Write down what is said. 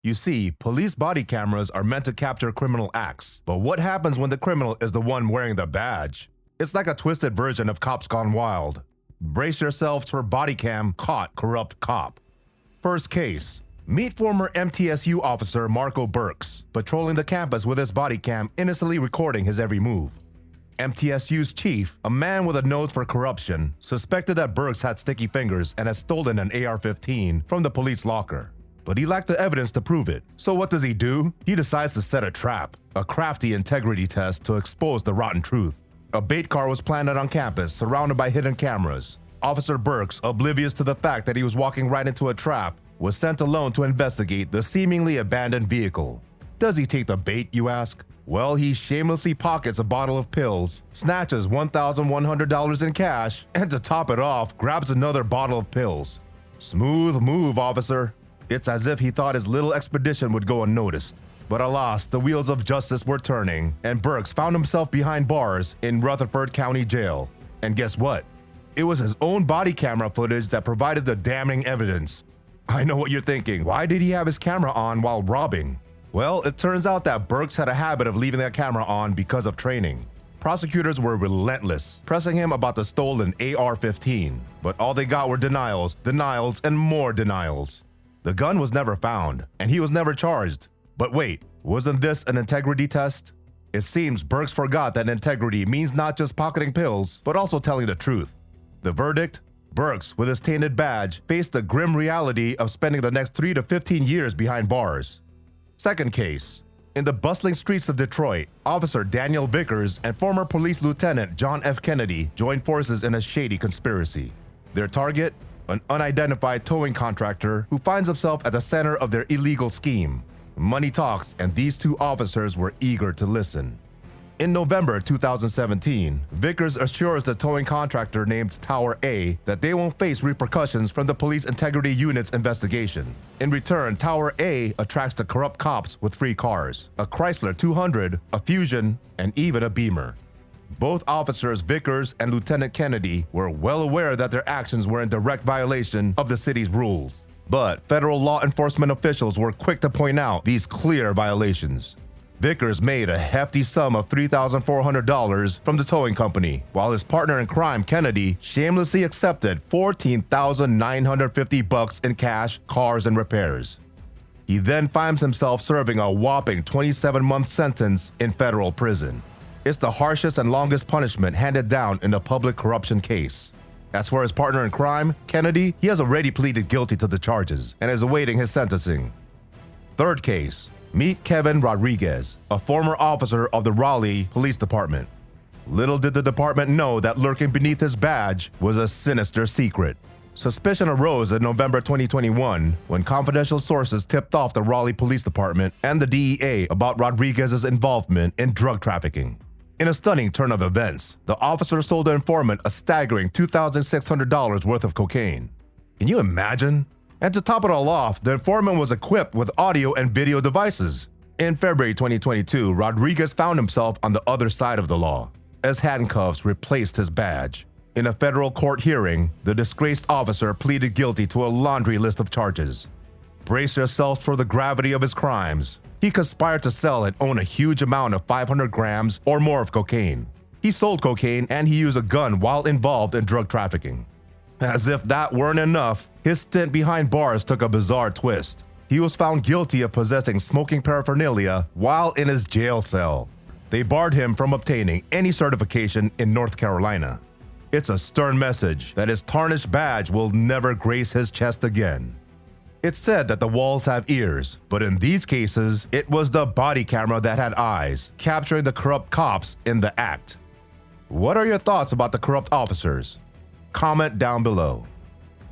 You see, police body cameras are meant to capture criminal acts, but what happens when the criminal is the one wearing the badge? It's like a twisted version of Cops Gone Wild. Brace yourselves for Bodycam Caught CORRUPT Cop. First case. Meet former MTSU officer Marco Burks, patrolling the campus with his body cam innocently recording his every move. MTSU's chief, a man with a nose for corruption, suspected that Burks had sticky fingers and had stolen an AR-15 from the police locker. But he lacked the evidence to prove it. So what does he do? He decides to set a trap, a crafty integrity test to expose the rotten truth. A bait car was planted on campus, surrounded by hidden cameras. Officer Burks, oblivious to the fact that he was walking right into a trap, was sent alone to investigate the seemingly abandoned vehicle. Does he take the bait, you ask? Well, he shamelessly pockets a bottle of pills, snatches $1,100 in cash, and to top it off, grabs another bottle of pills. Smooth move, officer. It's as if he thought his little expedition would go unnoticed. But alas, the wheels of justice were turning, and Burks found himself behind bars in Rutherford County Jail. And guess what? It was his own body camera footage that provided the damning evidence. I know what you're thinking. Why did he have his camera on while robbing? Well, it turns out that Burks had a habit of leaving that camera on because of training. Prosecutors were relentless, pressing him about the stolen AR-15, but all they got were denials, denials, and more denials. The gun was never found, and he was never charged. But wait, wasn't this an integrity test? It seems Burks forgot that integrity means not just pocketing pills, but also telling the truth. The verdict? Burks, with his tainted badge, faced the grim reality of spending the next 3 to 15 years behind bars. Second case. In the bustling streets of Detroit, Officer Daniel Vickers and former Police Lieutenant John F. Kennedy joined forces in a shady conspiracy. Their target? An unidentified towing contractor who finds himself at the center of their illegal scheme. Money talks, and these two officers were eager to listen. In November 2017, Vickers assures the towing contractor named Tower A that they won't face repercussions from the Police Integrity Unit's investigation. In return, Tower A attracts the corrupt cops with free cars, a Chrysler 200, a Fusion, and even a Beamer. Both officers, Vickers and Lieutenant Kennedy, were well aware that their actions were in direct violation of the city's rules. But federal law enforcement officials were quick to point out these clear violations. Vickers made a hefty sum of $3,400 from the towing company, while his partner in crime, Kennedy, shamelessly accepted $14,950 in cash, cars, and repairs. He then finds himself serving a whopping 27-month sentence in federal prison. It's the harshest and longest punishment handed down in a public corruption case. As for his partner in crime, Kennedy, he has already pleaded guilty to the charges and is awaiting his sentencing. Third case. Meet Kevin Rodriguez, a former officer of the Raleigh Police Department. Little did the department know that lurking beneath his badge was a sinister secret. Suspicion arose in November 2021 when confidential sources tipped off the Raleigh Police Department and the DEA about Rodriguez's involvement in drug trafficking. In a stunning turn of events, the officer sold the informant a staggering $2,600 worth of cocaine. Can you imagine? And to top it all off, the informant was equipped with audio and video devices. In February 2022, Rodriguez found himself on the other side of the law, as handcuffs replaced his badge. In a federal court hearing, the disgraced officer pleaded guilty to a laundry list of charges. Brace yourself for the gravity of his crimes. He conspired to sell and own a huge amount of 500 grams or more of cocaine. He sold cocaine and he used a gun while involved in drug trafficking. As if that weren't enough, his stint behind bars took a bizarre twist. He was found guilty of possessing smoking paraphernalia while in his jail cell. They barred him from obtaining any certification in North Carolina. It's a stern message that his tarnished badge will never grace his chest again. It's said that the walls have ears, but in these cases, it was the body camera that had eyes, capturing the corrupt cops in the act. What are your thoughts about the corrupt officers? Comment down below.